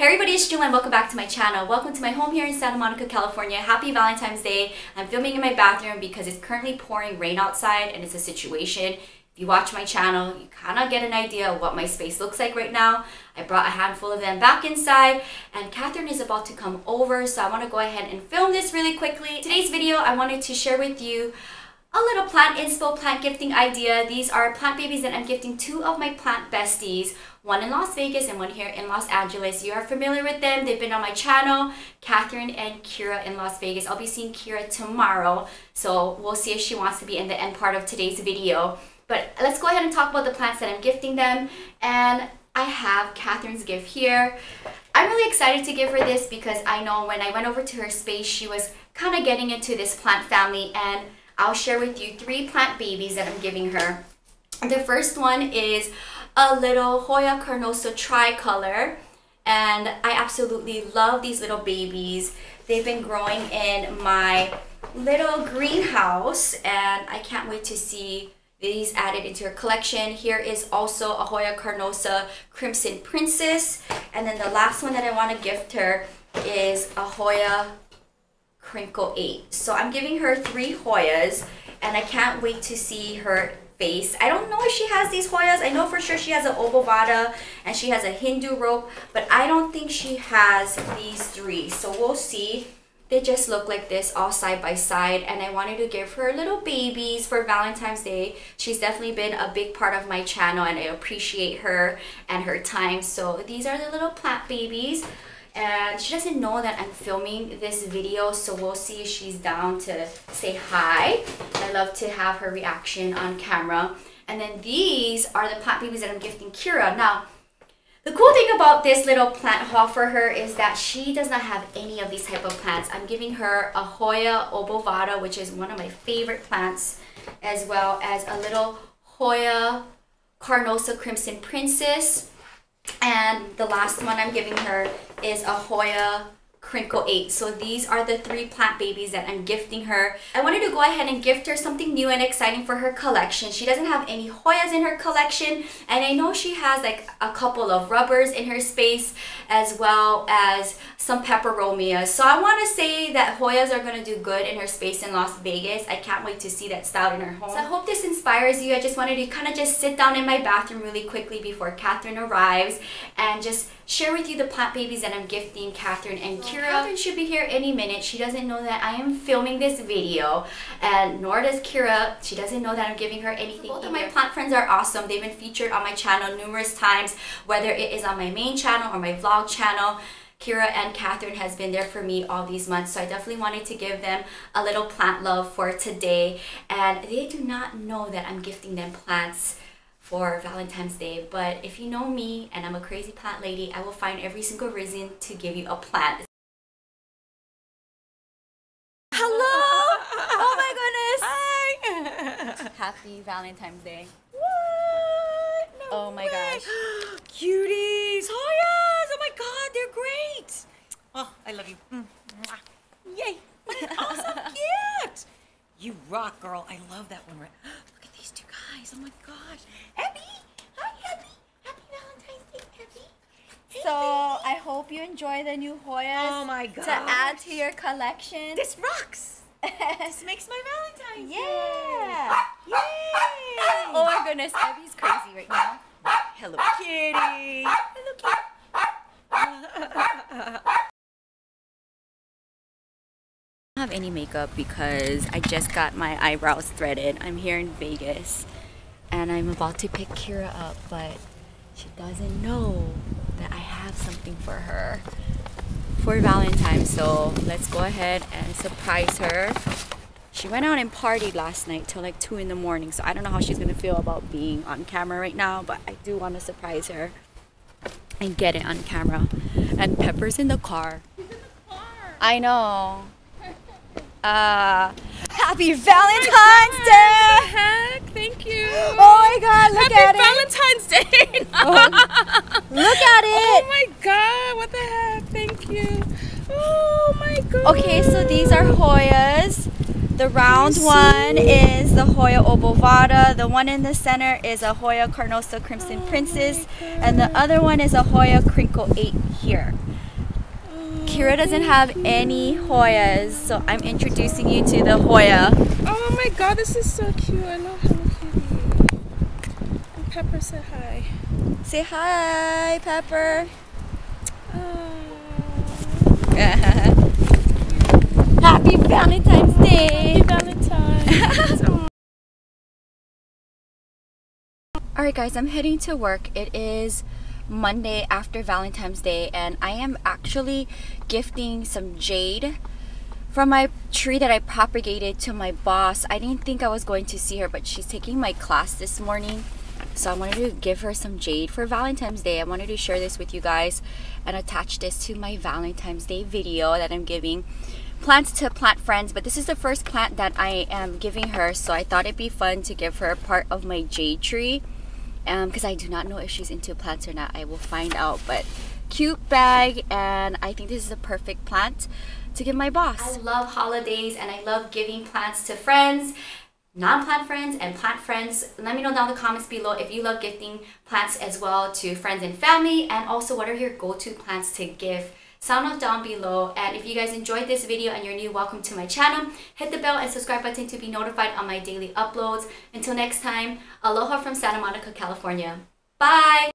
Hey everybody, it's Jewelyn. Welcome back to my channel. Welcome to my home here in Santa Monica, California. Happy Valentine's Day. I'm filming in my bathroom because it's currently pouring rain outside and it's a situation. If you watch my channel, you kind of get an idea of what my space looks like right now. I brought a handful of them back inside and Catherine is about to come over, so I want to go ahead and film this really quickly. Today's video, I wanted to share with you a little plant inspo, plant gifting idea. These are plant babies that I'm gifting two of my plant besties, one in Las Vegas and one here in Los Angeles. You are familiar with them. They've been on my channel, Catherine and Kiera in Las Vegas. I'll be seeing Kiera tomorrow, so we'll see if she wants to be in the end part of today's video. But let's go ahead and talk about the plants that I'm gifting them. And I have Catherine's gift here. I'm really excited to give her this because I know when I went over to her space, she was kind of getting into this plant family, and I'll share with you three plant babies that I'm giving her. The first one is a little Hoya Carnosa tricolor, and I absolutely love these little babies. They've been growing in my little greenhouse, and I can't wait to see these added into her collection. Here is also a Hoya Carnosa Crimson Princess, and then the last one that I want to gift her is a Hoya Crinkle 8. So I'm giving her three Hoyas, and I can't wait to see her face. I don't know if she has these Hoyas. I know for sure she has an Obovada and she has a Hindu rope, but I don't think she has these three. So we'll see. They just look like this all side by side, and I wanted to give her little babies for Valentine's Day. She's definitely been a big part of my channel and I appreciate her and her time. So these are the little plant babies. And she doesn't know that I'm filming this video, so we'll see if she's down to say hi. I love to have her reaction on camera. And then these are the plant babies that I'm gifting Kiera. Now, the cool thing about this little plant haul for her is that she does not have any of these type of plants. I'm giving her a Hoya Obovada, which is one of my favorite plants, as well as a little Hoya Carnosa Crimson Princess. And the last one I'm giving her is a Hoya Crinkle 8. So these are the three plant babies that I'm gifting her. I wanted to go ahead and gift her something new and exciting for her collection. She doesn't have any Hoyas in her collection, and I know she has like a couple of rubbers in her space as well as some peperomias. So I want to say that Hoyas are going to do good in her space in Las Vegas. I can't wait to see that style in her home. So I hope this inspires you. I just wanted to kind of just sit down in my bathroom really quickly before Catherine arrives and just share with you the plant babies that I'm gifting Catherine and Kiera. Catherine should be here any minute. She doesn't know that I am filming this video, and nor does Kiera. She doesn't know that I'm giving her anything. Both of my plant friends are awesome. They've been featured on my channel numerous times, whether it is on my main channel or my vlog channel. Kiera and Catherine has been there for me all these months, so I definitely wanted to give them a little plant love for today. And they do not know that I'm gifting them plants for Valentine's Day, but if you know me and I'm a crazy plant lady, I will find every single reason to give you a plant. Hello! Oh my goodness! Hi! Happy Valentine's Day. What? No oh my way. gosh. Cuties! Hoyas! Oh my god, they're great! Oh, I love you. Yay! What an awesome gift! You rock, girl. I love that one. Look at these two guys. Oh my gosh. Abby! Hi, Abby! Happy Valentine's Day, Abby! Hey, So I hope you enjoy the new Hoyas. Oh my god. To add to your collection. This rocks! This makes my Valentine's Day! Yeah! Yay! Oh my goodness, Abby's crazy right now. Hello, kitty! Hello, kitty! I don't have any makeup because I just got my eyebrows threaded. I'm here in Vegas and I'm about to pick Kiera up, but she doesn't know that I have something for her for Valentine's. So let's go ahead and surprise her. She went out and partied last night till like 2 in the morning, so I don't know how she's gonna feel about being on camera right now, but I do want to surprise her and get it on camera. And Pepper's in the car. He's in the car! I know. Happy Valentine's Day! What the heck? Thank you! Oh my god, look at Valentine's it! Day! Oh, look at it! Oh my god, what the heck? Thank you! Oh my god! Okay, so these are Hoyas. The round one is the Hoya Obovada. The one in the center is a Hoya Carnosa Crimson Princess. And the other one is a Hoya Crinkle 8 here. Kiera doesn't have any Hoyas, so I'm introducing you to the Hoya. Oh my god, this is so cute. I love Hello Kitty. And Pepper said hi. Say hi, Pepper. Happy Valentine's Day! Happy Valentine's. Alright guys, I'm heading to work. It is Monday after Valentine's Day, and I am actually gifting some jade from my tree that I propagated to my boss. I didn't think I was going to see her, but she's taking my class this morning, so I wanted to give her some jade for Valentine's Day. I wanted to share this with you guys and attach this to my Valentine's Day video that I'm giving plants to plant friends. But this is the first plant that I am giving her, so I thought it'd be fun to give her part of my jade tree, because I do not know if she's into plants or not. I will find out. But cute bag, and I think this is the perfect plant to give my boss. I love holidays, and I love giving plants to friends, non-plant friends and plant friends. Let me know down in the comments below if you love gifting plants as well to friends and family, and also what are your go-to plants to give. Sound off down below. And if you guys enjoyed this video and you're new, welcome to my channel. Hit the bell and subscribe button to be notified on my daily uploads. Until next time, aloha from Santa Monica, California. Bye!